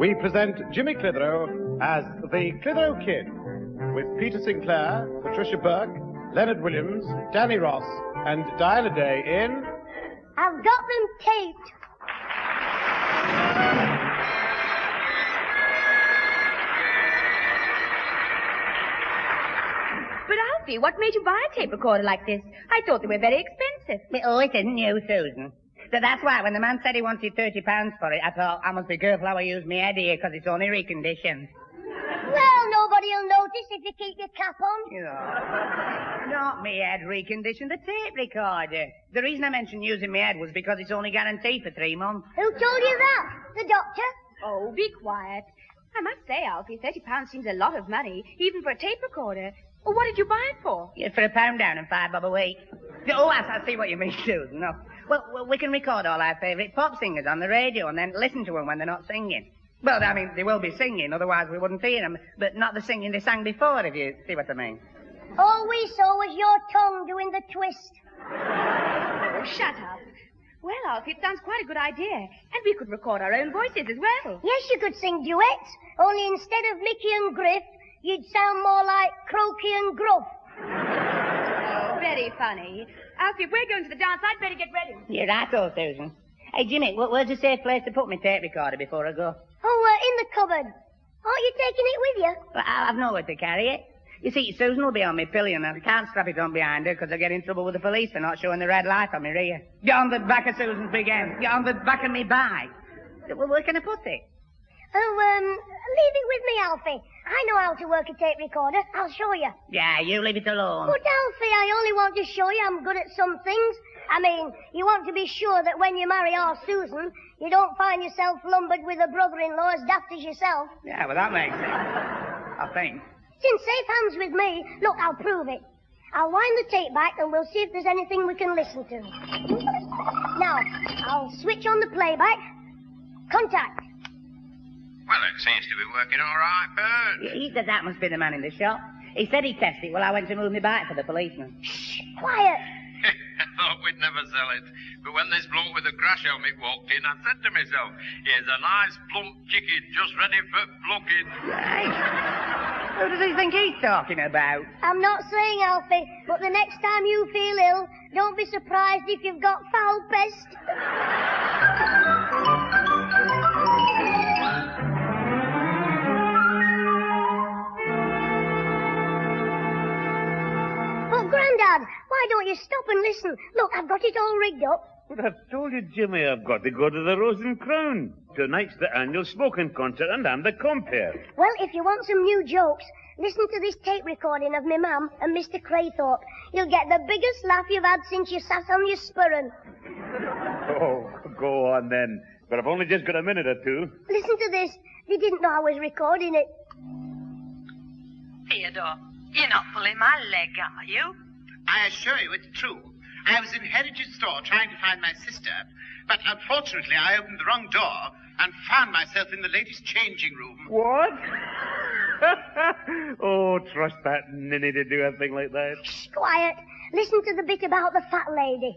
we present Jimmy Clitheroe as the Clitheroe Kid, with Peter Sinclair, Patricia Burke, Leonard Williams, Danny Ross, and Diana Day in... I've got them taped. But Alfie, what made you buy a tape recorder like this? I thought they were very expensive. Oh, it isn't you, Susan. So that's why when the man said he wanted £30 for it, I thought I must be careful how I use my head here, because it's only reconditioned. Well, nobody'll notice if you keep your cap on. Not me head reconditioned, the tape recorder. The reason I mentioned using my head was because it's only guaranteed for 3 months. Who told you that? The doctor? Oh, be quiet. I must say, Alfie, £30 seems a lot of money, even for a tape recorder. Well, what did you buy it for? Yeah, for £1 down and £5 a week. Oh, I see what you mean, Susan. No. Well, we can record all our favourite pop singers on the radio and then listen to them when they're not singing. Well, I mean, they will be singing, otherwise we wouldn't hear them, but not the singing they sang before, if you see what I mean. All we saw was your tongue doing the twist. Oh, shut up. Well, Alfie, it sounds quite a good idea. And we could record our own voices as well. Yes, you could sing duets, only instead of Mickey and Griff, you'd sound more like Croaky and Gruff. Oh, very funny. Alfie, if we're going to the dance, I'd better get ready. You're right, old Susan. Hey, Jimmy, where's a safe place to put my tape recorder before I go? Oh, in the cupboard. Aren't you taking it with you? Well, I've nowhere to carry it. You see, Susan will be on my pillion and I can't strap it on behind her because I get in trouble with the police for not showing the red light on my rear. Get on the back of Susan's big end. Get on the back of me bike. Well, where can I put it? Oh, leave it with me, Alfie. I know how to work a tape recorder. I'll show you. Yeah, you leave it alone. But, Alfie, I only want to show you I'm good at some things. I mean, you want to be sure that when you marry our Susan, you don't find yourself lumbered with a brother-in-law as daft as yourself. Yeah, well, that makes sense. I think. It's in safe hands with me. Look, I'll prove it. I'll wind the tape back and we'll see if there's anything we can listen to. Now, I'll switch on the playback. Contact. Well, it seems to be working all right, Bert. He said that must be the man in the shop. He said he'd test it while I went to move my bike for the policeman. Shh, quiet. I thought we'd never sell it. But when this bloke with the crash helmet walked in, I said to myself, here's a nice plump chicken just ready for plucking. Right. Who does he think he's talking about? I'm not saying, Alfie, but the next time you feel ill, don't be surprised if you've got foul pest. But, Grandad, why don't you stop and listen? Look, I've got it all rigged up. But I've told you, Jimmy, I've got to go to the Rose and Crown. Tonight's the annual smoking concert and I'm the compere. Well, if you want some new jokes, listen to this tape recording of me mum and Mr. Craythorpe. You'll get the biggest laugh you've had since you sat on your spurren. Oh, go on then. But I've only just got a minute or two. Listen to this. They didn't know I was recording it. Theodore, you're not pulling my leg, are you? I assure you it's true. I was in Heritage Store trying to find my sister, but unfortunately I opened the wrong door and found myself in the ladies' changing room. What? Oh, trust that ninny to do a thing like that. Shh, quiet. Listen to the bit about the fat lady.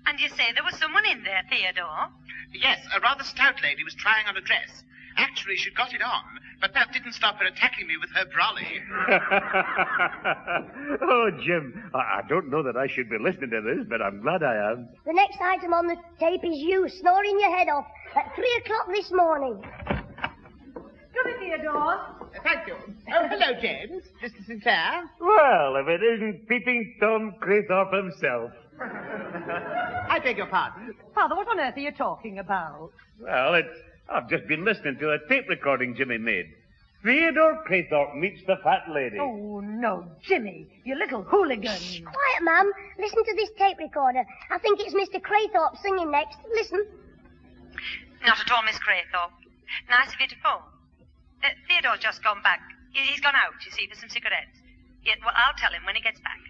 And you say there was someone in there, Theodore? Yes, a rather stout lady was trying on a dress. Actually, she'd got it on, but that didn't stop her attacking me with her brolly. Oh, Jim, I don't know that I should be listening to this, but I'm glad I am. The next item on the tape is you snoring your head off at 3 o'clock this morning. Come in, Theodore. Thank you. Oh, hello, James. Mr. Sinclair. Well, if it isn't Peeping Tom Craythorpe himself. I beg your pardon. Father, what on earth are you talking about? Well, I've just been listening to a tape recording Jimmy made. Theodore Craythorpe meets the fat lady. Oh, no, Jimmy, you little hooligan. Shh, quiet, Mum. Listen to this tape recorder. I think it's Mr. Craythorpe singing next. Listen. Not at all, Miss Craythorpe. Nice of you to phone. Theodore's just gone back. He's gone out, you see, for some cigarettes. Yeah, well, I'll tell him when he gets back.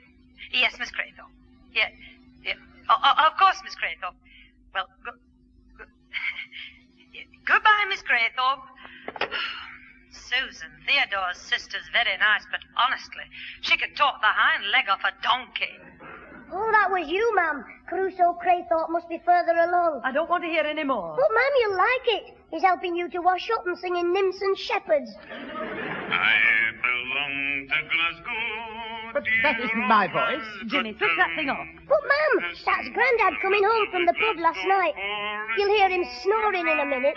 Yes, Miss Craythorpe. Yeah. Oh, of course, Miss Craythorpe. Well, goodbye, Miss Craythorpe. Susan, Theodore's sister's very nice, but honestly, she could talk the hind leg off a donkey. Oh, that was you, ma'am. Crusoe Craythorpe must be further along. I don't want to hear any more. But, ma'am, you'll like it. He's helping you to wash up and singing nymphs and shepherds. I belong to Glasgow. But that isn't my voice. Jimmy, switch that thing off. But, ma'am, that's Grandad coming home from the pub last night. You'll hear him snoring in a minute.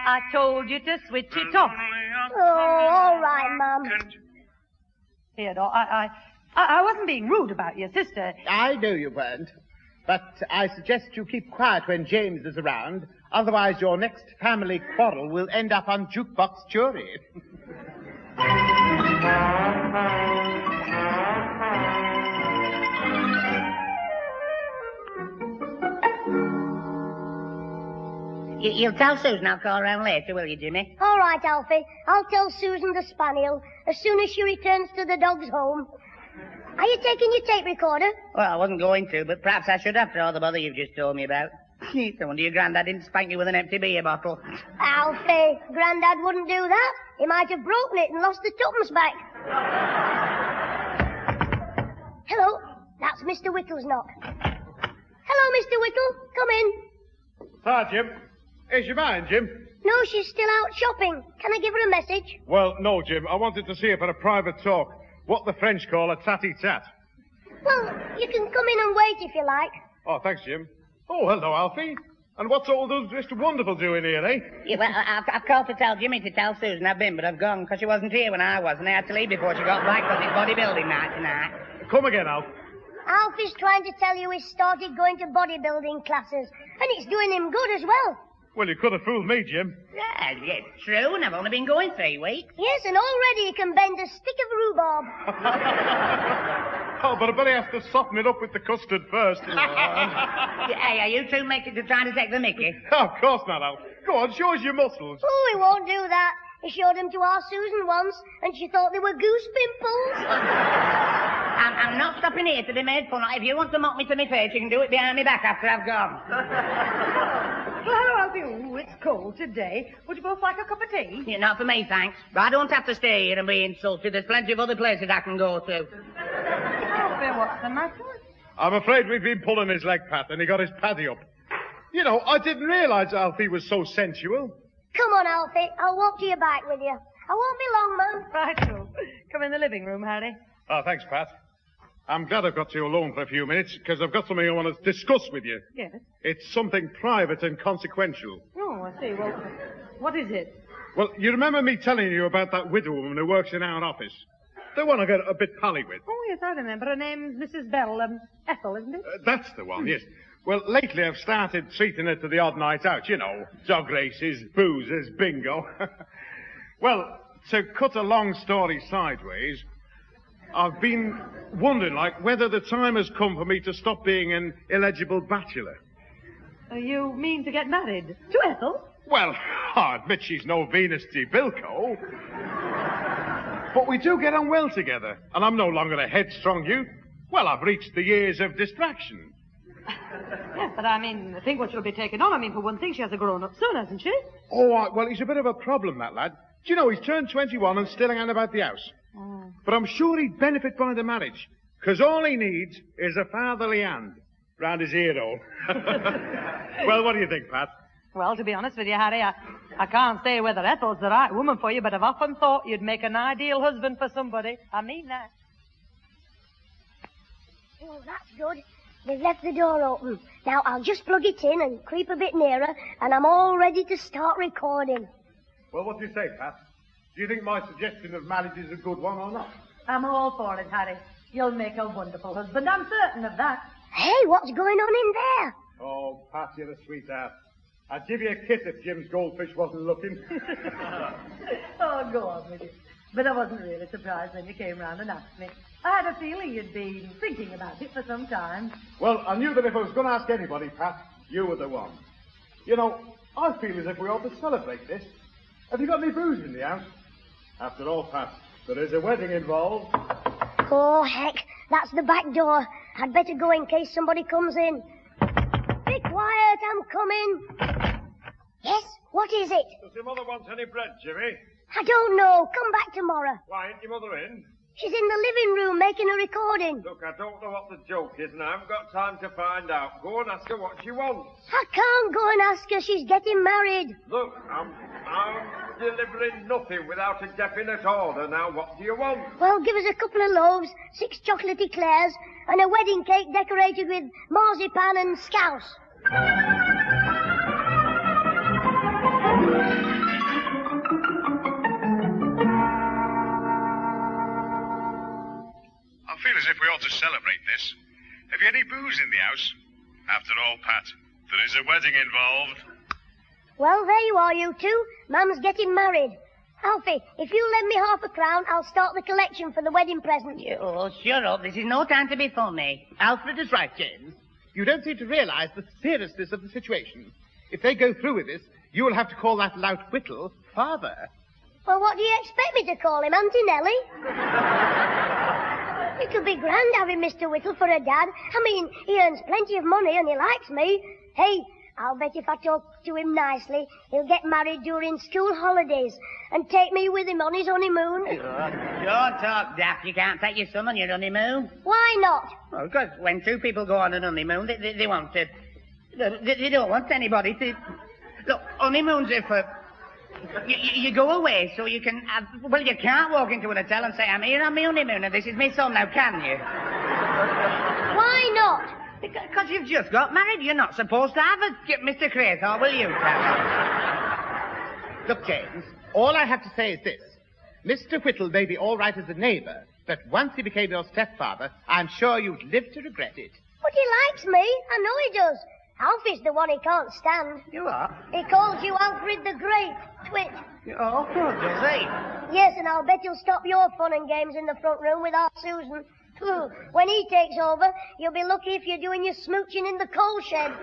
I told you to switch it off. Oh, all right, ma'am. Theodore, I wasn't being rude about your sister. I know you weren't. But I suggest you keep quiet when James is around. Otherwise, your next family quarrel will end up on jukebox jury. You'll tell Susan I'll call around later, will you, Jimmy? All right, Alfie. I'll tell Susan the spaniel as soon as she returns to the dog's home. Are you taking your tape recorder? Well, I wasn't going to, but perhaps I should after all the bother you've just told me about. No wonder your Grandad didn't spank you with an empty beer bottle. Alfie, Grandad wouldn't do that. He might have broken it and lost the tuppence back. Hello, that's Mr. Whittle's knock. Hello, Mr. Whittle. Come in. Hi, Jim. Is your mind, Jim? No, she's still out shopping. Can I give her a message? Well, no, Jim. I wanted to see her for a private talk. What the French call a tatty-tat. Well, you can come in and wait if you like. Oh, thanks, Jim. Oh, hello, Alfie. And what's all those Mr. Wonderful doing here, eh? Yeah, well, I've called to tell Jimmy to tell Susan I've been, but I've gone because she wasn't here when I was, and I had to leave before she got back because it's bodybuilding night tonight. Come again, Alf. Alfie's trying to tell you he's started going to bodybuilding classes, and it's doing him good as well. Well, you could have fooled me, Jim. Yeah, it's true, and I've only been going 3 weeks. Yes, and already he can bend a stick of rhubarb. Oh, but I bet he has to soften it up with the custard first. Hey, are you two trying to take the mickey? Oh, of course not, Alf. Go on, show us your muscles. Oh, he won't do that. He showed them to our Susan once, and she thought they were goose pimples. I'm not stopping here to be made fun of. If you want to mock me to my face, you can do it behind my back after I've gone. Well, hello, Alfie. Ooh, it's cold today. Would you both like a cup of tea? Yeah, not for me, thanks. But I don't have to stay here and be insulted. There's plenty of other places I can go to. Alfie, what's the matter? I'm afraid we've been pulling his leg, Pat, and he got his paddy up. You know, I didn't realize Alfie was so sensual. Come on, Alfie. I'll walk to your bike with you. I won't be long, Mum. Right, so. Come in the living room, Harry. Oh, thanks, Pat. I'm glad I've got you alone for a few minutes, because I've got something I want to discuss with you. Yes? It's something private and consequential. Oh, I see. Well, what is it? Well, you remember me telling you about that widow woman who works in our office? The one I got a bit pally with. Oh, yes, I remember. Her name's Mrs. Bell, Ethel, isn't it? That's the one, yes. Well, lately I've started treating her to the odd night out, you know, dog races, boozers, bingo. Well, to cut a long story sideways, I've been wondering, whether the time has come for me to stop being an illegible bachelor. You mean to get married? To Ethel? Well, I admit she's no Venus de Bilko. But we do get on well together, and I'm no longer a headstrong youth. Well, I've reached the years of distraction. Yes, but I think what she'll be taking on. For one thing, she has a grown-up son, hasn't she? Oh, well, he's a bit of a problem, that lad. Do you know, he's turned 21 and still hanging about the house. Oh. But I'm sure he'd benefit by the marriage, because all he needs is a fatherly hand round his earhole. Well, what do you think, Pat? Well, to be honest with you, Harry, I can't say whether Ethel's the right woman for you, but I've often thought you'd make an ideal husband for somebody. I mean that. Oh, that's good. They've left the door open. Now, I'll just plug it in and creep a bit nearer, and I'm all ready to start recording. Well, what do you say, Pat? Do you think my suggestion of marriage is a good one or not? I'm all for it, Harry. You'll make a wonderful husband. I'm certain of that. Hey, what's going on in there? Oh, Pat, you're a sweetheart. I'd give you a kiss if Jim's goldfish wasn't looking. Oh, go on with it. But I wasn't really surprised when you came round and asked me. I had a feeling you'd been thinking about it for some time. Well, I knew that if I was going to ask anybody, Pat, you were the one. You know, I feel as if we ought to celebrate this. Have you got any booze in the house? After all, Pat, there is a wedding involved. Oh, heck, that's the back door. I'd better go in case somebody comes in. Be quiet, I'm coming. Yes, what is it? Does your mother want any bread, Jimmy? I don't know. Come back tomorrow. Why, ain't your mother in? She's in the living room making a recording. Look, I don't know what the joke is, and I haven't got time to find out. Go and ask her what she wants. I can't go and ask her. She's getting married. Look, I'm delivering nothing without a definite order. Now, what do you want? Well, give us a couple of loaves, 6 chocolate eclairs, and a wedding cake decorated with marzipan and scouse. I feel as if we ought to celebrate this. Have you any booze in the house? After all, Pat, there is a wedding involved. Well, there you are, you two. Mum's getting married. Alfie, if you lend me £50, I'll start the collection for the wedding present. Oh, shut up. This is no time to be funny. Alfred is right, James. You don't seem to realize the seriousness of the situation. If they go through with this, you will have to call that lout Whittle father. Well, what do you expect me to call him, Auntie Nellie? It'll be grand having Mr. Whittle for a dad. I mean, he earns plenty of money and he likes me. Hey, I'll bet if I talk to him nicely, he'll get married during school holidays and take me with him on his honeymoon. Don't talk daft. You can't take your son on your honeymoon. Why not? Well, because when two people go on an honeymoon, they want to... They don't want anybody to... Look, honeymoons are for... You go away so you can have... Well, you can't walk into an hotel and say, I'm here on my honeymoon and this is my son now, can you? Why not? Because you've just got married. You're not supposed to have it. Mr. Craythorpe, will you tell me? Look, James, all I have to say is this. Mr. Whittle may be all right as a neighbor, but once he became your stepfather, I'm sure you'd live to regret it. But he likes me. I know he does. Alfie's the one he can't stand. You are? He calls you Alfred the Great, Twit. Oh, does he? Yes, and I'll bet he'll stop your fun and games in the front room with our Susan. When he takes over, you'll be lucky if you're doing your smooching in the coal shed.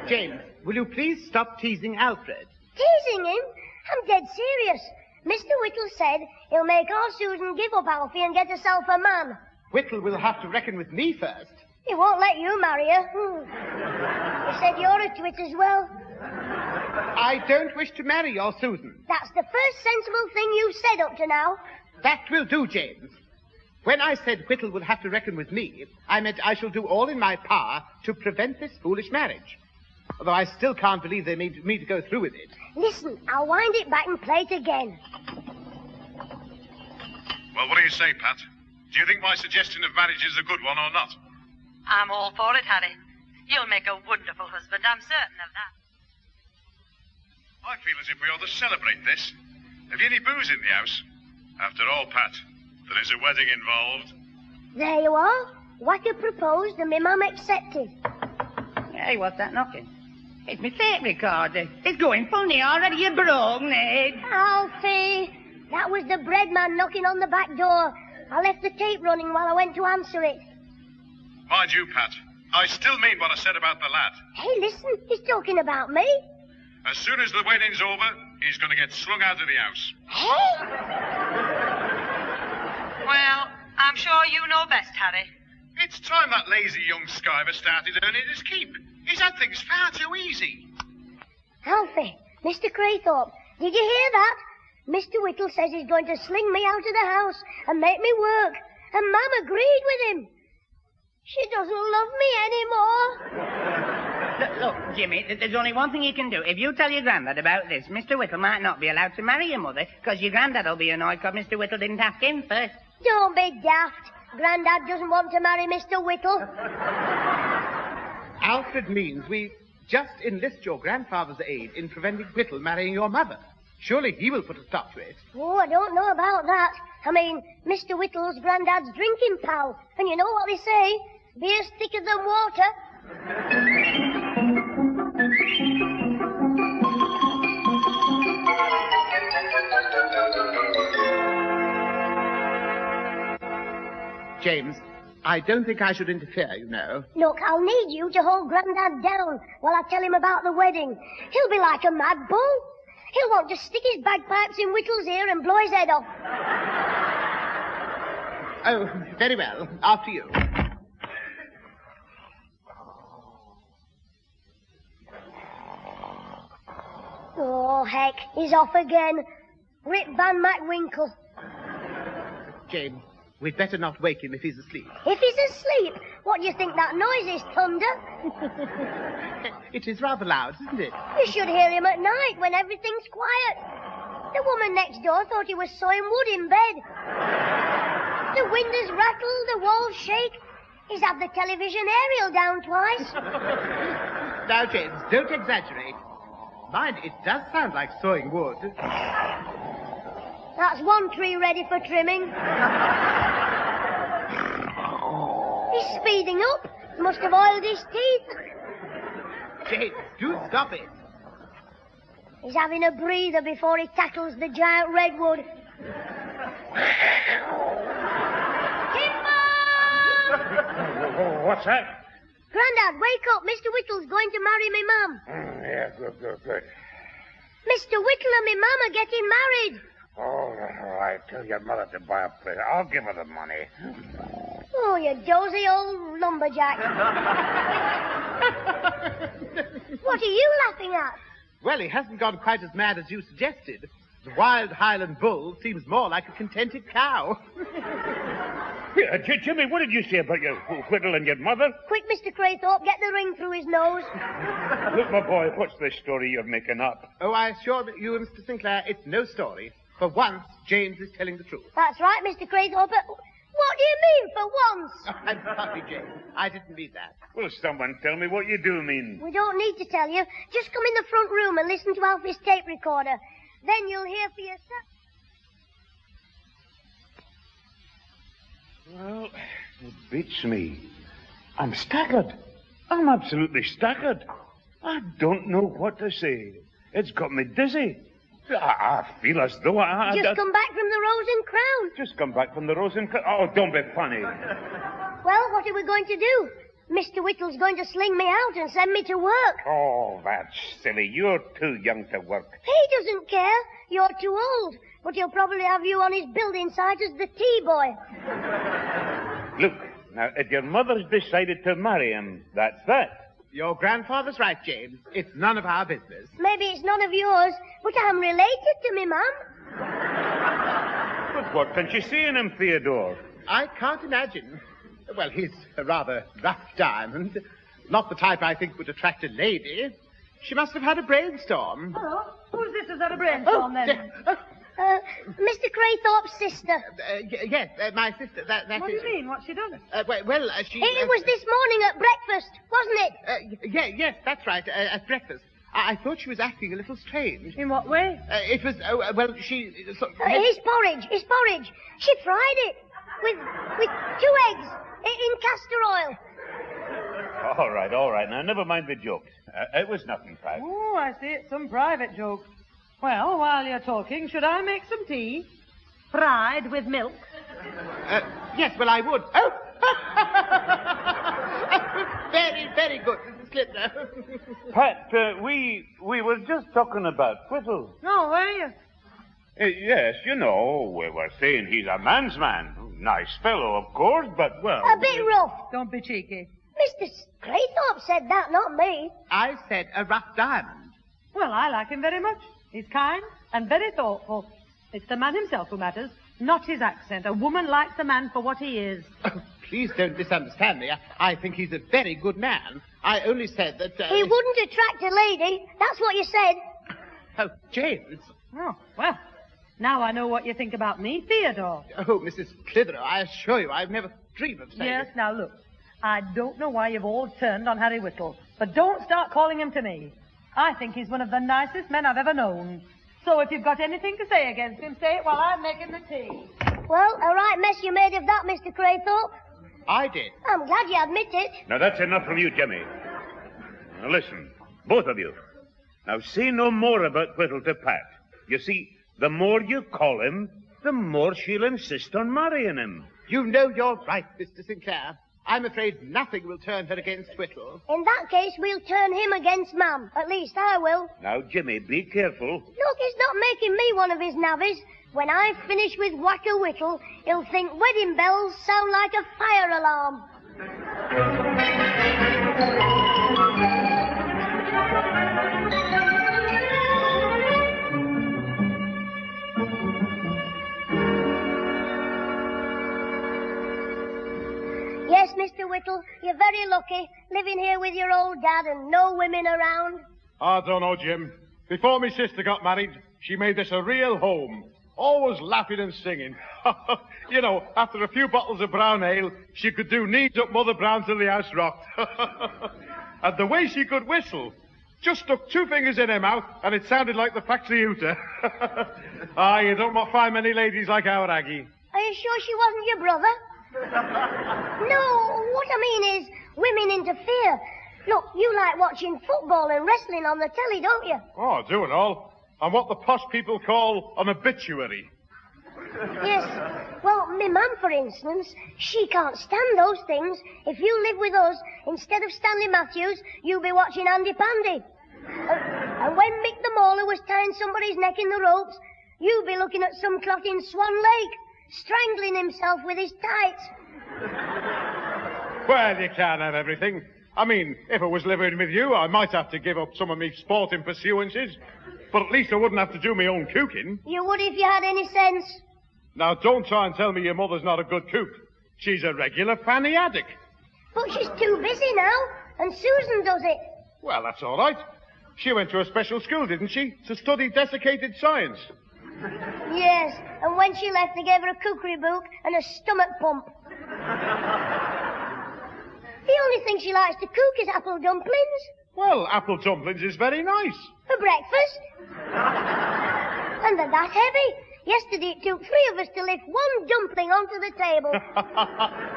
James, will you please stop teasing Alfred? Teasing him? I'm dead serious. Mr. Whittle said he'll make our Susan give up Alfie and get herself a man. Whittle will have to reckon with me first. He won't let you marry her. He said you're a twit as well. I don't wish to marry your Susan. That's the first sensible thing you've said up to now. That will do, James. When I said Whittle will have to reckon with me, I meant I shall do all in my power to prevent this foolish marriage. Although I still can't believe they made me to go through with it. Listen, I'll wind it back and play it again. Well, what do you say, Pat? Do you think my suggestion of marriage is a good one or not? I'm all for it, Harry. You'll make a wonderful husband, I'm certain of that. I feel as if we ought to celebrate this. Have you any booze in the house? After all, Pat, there is a wedding involved. There you are. Wacker proposed and my mum accepted. Hey, what's that knocking? It's my tape recorder. It's going funny already, you broke, Ned. Alfie, that was the bread man knocking on the back door. I left the tape running while I went to answer it. Mind you, Pat, I still mean what I said about the lad. Hey, listen, he's talking about me. As soon as the wedding's over, he's going to get slung out of the house. Hey? Well, I'm sure you know best, Harry. It's time that lazy young skiver started earning his keep. He's had things far too easy. Alfie, Mr. Craythorpe, did you hear that? Mr. Whittle says he's going to sling me out of the house and make me work. And Mum agreed with him. She doesn't love me anymore. Look, Jimmy, there's only one thing you can do. If you tell your Grandad about this, Mr. Whittle might not be allowed to marry your mother, because your Grandad will be annoyed because Mr. Whittle didn't ask him first. Don't be daft. Grandad doesn't want to marry Mr. Whittle. Alfred means we just enlist your grandfather's aid in preventing Whittle marrying your mother. Surely he will put a stop to it. Oh, I don't know about that. I mean, Mr. Whittle's Grandad's drinking pal. And you know what they say? Beer's thicker than water. James, I don't think I should interfere, you know. Look, I'll need you to hold Grandad down while I tell him about the wedding. He'll be like a mad bull. He'll want to stick his bagpipes in Whittle's ear and blow his head off. Oh, very well. After you. Oh, heck, he's off again. Rip Van McWinkle. James. We'd better not wake him if he's asleep. If he's asleep, what do you think that noise is, thunder? It is rather loud, isn't it? You should hear him at night when everything's quiet. The woman next door thought he was sawing wood in bed. The windows rattle, the walls shake. He's had the television aerial down twice. Now, James, don't exaggerate. Mind, it does sound like sawing wood. That's one tree ready for trimming. He's speeding up. Must have oiled his teeth. James, do stop it. He's having a breather before he tackles the giant redwood. Oh, what's that? Grandad, wake up. Mr. Whittle's going to marry me mum. Yeah, good. Mr. Whittle and me mum are getting married. All right. Tell your mother to buy a plate. I'll give her the money. Oh, you dozy old lumberjack. What are you laughing at? Well, he hasn't gone quite as mad as you suggested. The wild Highland bull seems more like a contented cow. Jimmy, what did you say about your Whittle and your mother? Quick, Mr. Craythorpe, get the ring through his nose. Look, my boy, what's this story you're making up? Oh, I assure you, Mr. Sinclair, it's no story. For once, James is telling the truth. That's right, Mr. Craythorpe, but what do you mean, for once? Oh, I'm sorry, James. I didn't mean that. Well, someone tell me what you do mean. We don't need to tell you. Just come in the front room and listen to Alfie's tape recorder. Then you'll hear for yourself. Well, it beats me. I'm staggered. I'm absolutely staggered. I don't know what to say. It's got me dizzy. I feel as though I... Just come back from the Rose and Crown. Just come back from the Rose and Crown. Oh, don't be funny. Well, what are we going to do? Mr. Whittle's going to sling me out and send me to work. Oh, that's silly. You're too young to work. He doesn't care. You're too old. But he'll probably have you on his building site as the tea boy. Look, now, if your mother's decided to marry him, that's that. Your grandfather's right, James. It's none of our business. Maybe it's none of yours, but I'm related to me, Mum. But what can she see in him, Theodore? I can't imagine. Well, he's a rather rough diamond. Not the type I think would attract a lady. She must have had a brainstorm. Hello? Who's this who's had a brainstorm, then? Mr. Craythorpe's sister. Yes, my sister. That What do is... you mean? What's she done? She... It was this morning at breakfast, wasn't it? Yes, that's right, at breakfast. I thought she was acting a little strange. In what way? It was, she... His porridge. She fried it with 2 eggs in castor oil. All right. Now, never mind the jokes. It was nothing, Pat. Oh, I see. It's some private joke. Well, while you're talking, should I make some tea? Fried with milk? Yes, well, I would. Oh! Very, very good, Mrs. Clitheroe. Pat, we were just talking about Whittle. Oh, were you? Yes, you know, we were saying he's a man's man. Nice fellow, of course, but, well... A bit rough. Don't be cheeky. Mr. Craythorpe said that, not me. I said a rough diamond. Well, I like him very much. He's kind and very thoughtful. It's the man himself who matters, not his accent. A woman likes a man for what he is. Oh, please don't misunderstand me. I think he's a very good man. I only said that... He wouldn't attract a lady. That's what you said. Oh, James. Oh, well, now I know what you think about me, Theodore. Oh, Mrs. Clitheroe, I assure you I've never dreamed of saying Yes, it. now look. I don't know why you've all turned on Harry Whittle, but don't start calling him to me. I think he's one of the nicest men I've ever known. So if you've got anything to say against him, say it while I'm making the tea. Well, a right mess you made of that, Mr. Craythorpe. I did. I'm glad you admit it. Now, that's enough from you, Jimmy. Now, listen, both of you. Now, say no more about Whittle to Pat. You see, the more you call him, the more she'll insist on marrying him. You know you're right, Mr. Sinclair. I'm afraid nothing will turn her against Whittle. In that case, we'll turn him against Mum. At least I will. Now, Jimmy, be careful. Look, he's not making me one of his navvies. When I finish with Whacker Whittle, he'll think wedding bells sound like a fire alarm. Mr. Whittle. You're very lucky, living here with your old dad and no women around. I don't know, Jim. Before my sister got married, she made this a real home. Always laughing and singing. You know, after a few bottles of brown ale, she could do knees up Mother Brown till the house rocked. And the way she could whistle. Just stuck 2 fingers in her mouth, and it sounded like the factory hooter. You don't find many ladies like our Aggie. Are you sure she wasn't your brother? No, what I mean is, women interfere. Look, you like watching football and wrestling on the telly, don't you? Oh, I do it all. I'm what the posh people call an obituary. Yes. Well, my mum, for instance, she can't stand those things. If you live with us, instead of Stanley Matthews, you'll be watching Andy Pandy. And when Mick the Mauler was tying somebody's neck in the ropes, you'll be looking at some clot in Swan Lake, strangling himself with his tights. Well, you can't have everything. I mean, if I was living with you, I might have to give up some of me sporting pursuances. But at least I wouldn't have to do my own cooking. You would if you had any sense. Now, don't try and tell me your mother's not a good cook. She's a regular fanny addict. But she's too busy now, and Susan does it. Well, that's all right. She went to a special school, didn't she, to study desiccated science? Yes, and when she left, they gave her a cookery book and a stomach pump. The only thing she likes to cook is apple dumplings. Well, apple dumplings is very nice. For breakfast. And they're that heavy. Yesterday it took 3 of us to lift 1 dumpling onto the table.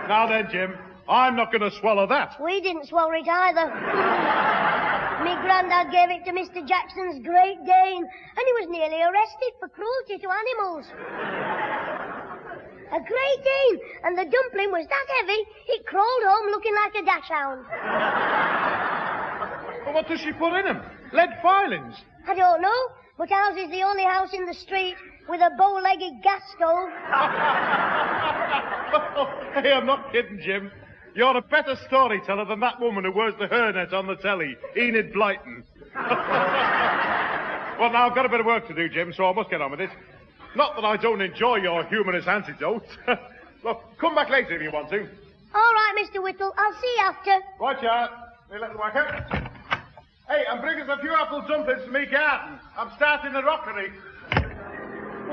Now then, Jim, I'm not going to swallow that. We didn't swallow it either. Me Grandad gave it to Mr. Jackson's Great Dane, and he was nearly arrested for cruelty to animals. A Great Dane, and the dumpling was that heavy, it crawled home looking like a dachshund. But what does she put in them? Lead filings? I don't know, but ours is the only house in the street with a bow-legged gas stove. Hey, I'm not kidding, Jim. You're a better storyteller than that woman who wears the hairnet on the telly, Enid Blyton. Well, now, I've got a bit of work to do, Jim, so I must get on with it. Not that I don't enjoy your humorous antidote. Look, come back later if you want to. All right, Mr. Whittle. I'll see you after. Right, yeah. Hey, little worker. Hey, and bring us a few apple dumplings from me garden. I'm starting the rockery.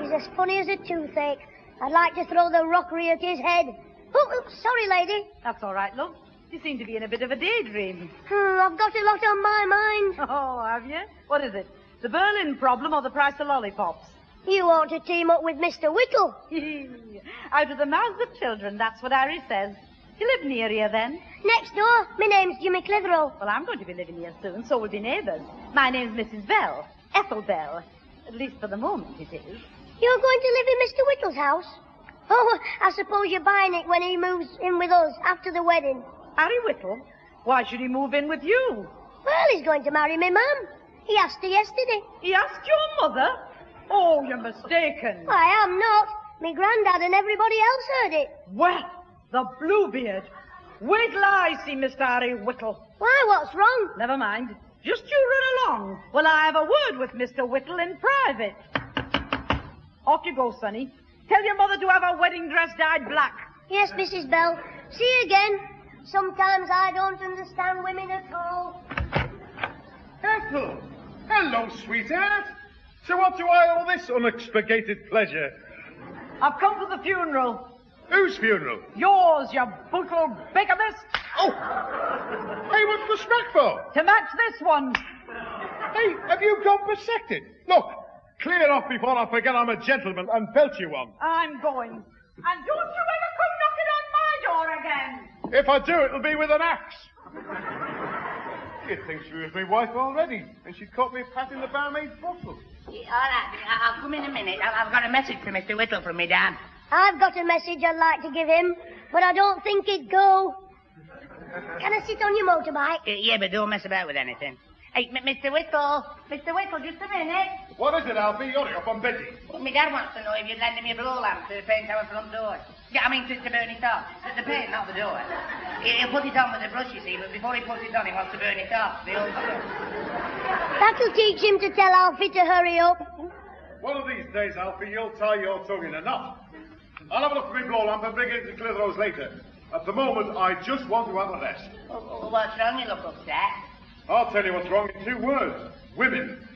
He's as funny as a toothache. I'd like to throw the rockery at his head. Oh, sorry, lady. That's all right, love. You seem to be in a bit of a daydream. I've got a lot on my mind. Oh, have you? What is it? The Berlin problem or the price of lollipops? You ought to team up with Mr. Whittle. Out of the mouths of children, that's what Harry says. You live near here, then? Next door. My name's Jimmy Clitheroe. Well, I'm going to be living here soon, so we'll be neighbours. My name's Mrs. Bell. Ethel Bell. At least for the moment, it is. You're going to live in Mr. Whittle's house? Oh, I suppose you're buying it when he moves in with us after the wedding. Harry Whittle? Why should he move in with you? Well, he's going to marry me mum. He asked her yesterday. He asked your mother? Oh, you're mistaken. I am not. Me Grandad and everybody else heard it. Well, the Bluebeard. Wait till I see Mr. Harry Whittle. Why, what's wrong? Never mind. Just you run along. Well, I have a word with Mr. Whittle in private. Off you go, Sonny. Tell your mother to have her wedding dress dyed black. Yes, Mrs. Bell. See you again. Sometimes I don't understand women at all. Ethel! Hello, sweetheart. So what do I owe this unexpurgated pleasure? I've come for the funeral. Whose funeral? Yours, you brutal bigamist. Oh! Hey, what's the smack for? To match this one. Hey, have you gone bisected? Look, clear off before I forget I'm a gentleman and belt you one. I'm going. And don't you ever come knocking on my door again. If I do, it'll be with an axe. You'd think she was my wife already, and she'd caught me patting the barmaid's bottle. Yeah, all right, I'll come in a minute. I've got a message for Mr. Whittle from me dad. I've got a message I'd like to give him, but I don't think it'd go. Can I sit on your motorbike? Yeah, but don't mess about with anything. Hey, Mr. Whittle. Mr. Whittle, just a minute. What is it, Alfie? Hurry up, I'm busy. Well, my dad wants to know if you'd lend him your blow lamp to paint our front door. Yeah, I mean, to burn it off. The paint, not the door. He'll put it on with a brush, you see, but before he puts it on, he wants to burn it off. The old stuff. That'll teach him to tell Alfie to hurry up. One of these days, Alfie, you'll tie your tongue in a knot. I'll have a look for my blow lamp and bring it to Clitheroe's later. At the moment, I just want to have a rest. Oh, what's wrong? You look upset. I'll tell you what's wrong in 2 words. Women.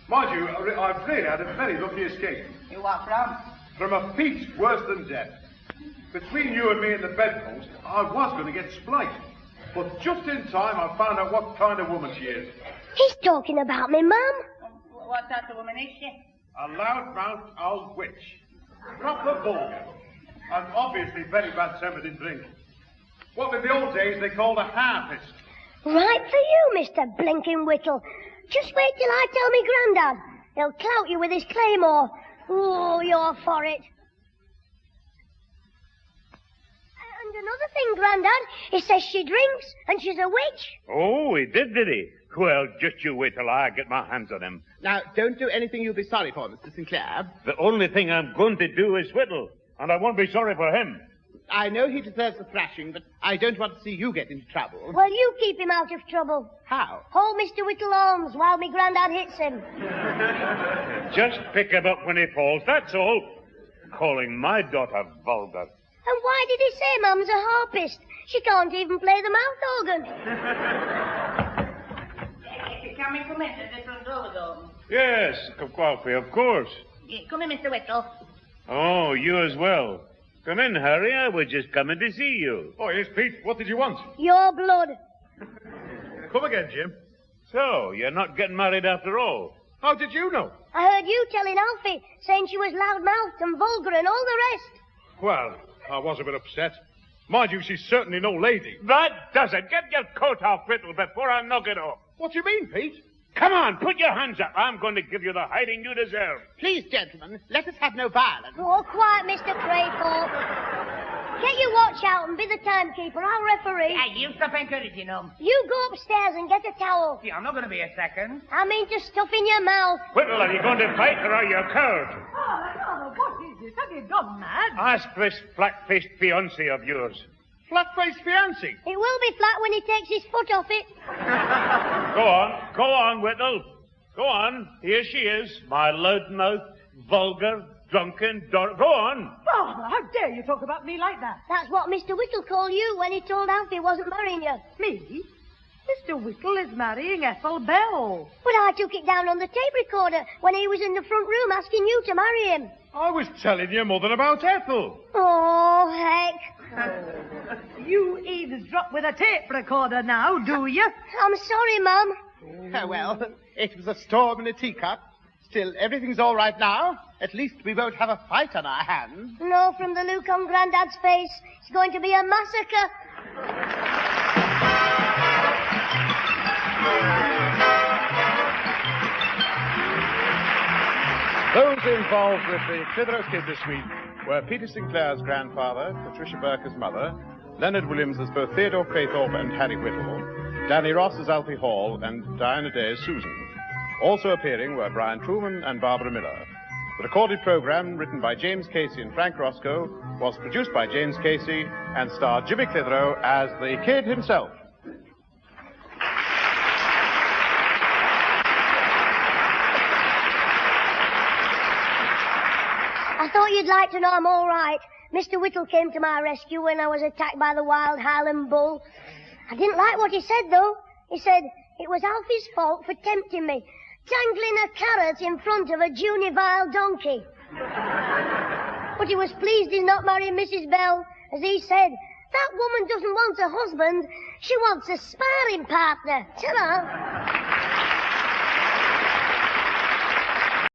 Mind you, I've really had a very lucky escape. You what from? From a fate worse than death. Between you and me and the bedpost, I was going to get spliced. But just in time, I found out what kind of woman she is. He's talking about me, Mum. What sort of woman is she? A loud-mouthed old witch. Proper vulgar. And obviously very bad-tempered in drink. What in the old days they called a harpist. Right for you, Mr. Blinking Whittle. Just wait till I tell me Grandad. He'll clout you with his claymore. Oh, you're for it. And another thing, Grandad, he says she drinks and she's a witch. Oh, he did he? Well, just you wait till I get my hands on him. Now, don't do anything you'll be sorry for, Mr. Sinclair. The only thing I'm going to do is whittle, and I won't be sorry for him. I know he deserves a thrashing, but I don't want to see you get into trouble. Well, you keep him out of trouble. How? Hold Mr. Whittle arms while me Grandad hits him. Just pick him up when he falls, that's all. Calling my daughter vulgar. And why did he say Mum's a harpist? She can't even play the mouth organ. Can we come in? The little door was open. Yes, Alfie, of course. Come in, Mr. Whittle. Oh, you as well. Come in, Harry. I was just coming to see you. Oh, yes, Pete. What did you want? Your blood. Come again, Jim. So, you're not getting married after all? How did you know? I heard you telling Alfie, saying she was loud-mouthed and vulgar and all the rest. Well, I was a bit upset. Mind you, she's certainly no lady. That doesn't. Get your coat off, Whittle, before I knock it off. What do you mean, Pete? Come on, put your hands up. I'm going to give you the hiding you deserve. Please, gentlemen, let us have no violence. Oh, quiet, Mr. Craythorpe. Get your watch out and be the timekeeper. I'll referee. Hey, you stop encouraging them. You go upstairs and get a towel. Yeah, I'm not going to be a second. I mean to stuff in your mouth. Whittle, are you going to fight or are you a coward? Oh, what is this? Have you gone mad? Ask this flat-faced fiancé of yours. Flat-faced fiancé? It will be flat when he takes his foot off it. Go on, Whittle. Go on. Here she is, my loud-mouthed, vulgar, drunken daughter. Go on. Oh, how dare you talk about me like that? That's what Mr. Whittle called you when he told Alfie he wasn't marrying you. Me? Mr. Whittle is marrying Ethel Bell. But I took it down on the tape recorder when he was in the front room asking you to marry him. I was telling your mother about Ethel. Oh, heck. You eavesdrop with a tape recorder now, do you? I'm sorry, Mum. Oh, well, it was a storm in a teacup. Still, everything's all right now. At least we won't have a fight on our hands. No, from the look on Grandad's face, it's going to be a massacre. Those involved with the Clitheroe Kid this week were Peter Sinclair's grandfather, Patricia Burke's mother, Leonard Williams as both Theodore Craythorpe and Harry Whittle, Danny Ross as Alfie Hall, and Diana Day as Susan. Also appearing were Brian Truman and Barbara Miller. The recorded program, written by James Casey and Frank Roscoe, was produced by James Casey and starred Jimmy Clitheroe as the Kid himself. I thought you'd like to know I'm all right. Mr. Whittle came to my rescue when I was attacked by the wild Highland bull. I didn't like what he said, though. He said it was Alfie's fault for tempting me, dangling a carrot in front of a junivile donkey. But he was pleased he's not marrying Mrs. Bell. As he said, that woman doesn't want a husband, she wants a sparring partner. Ta-ra.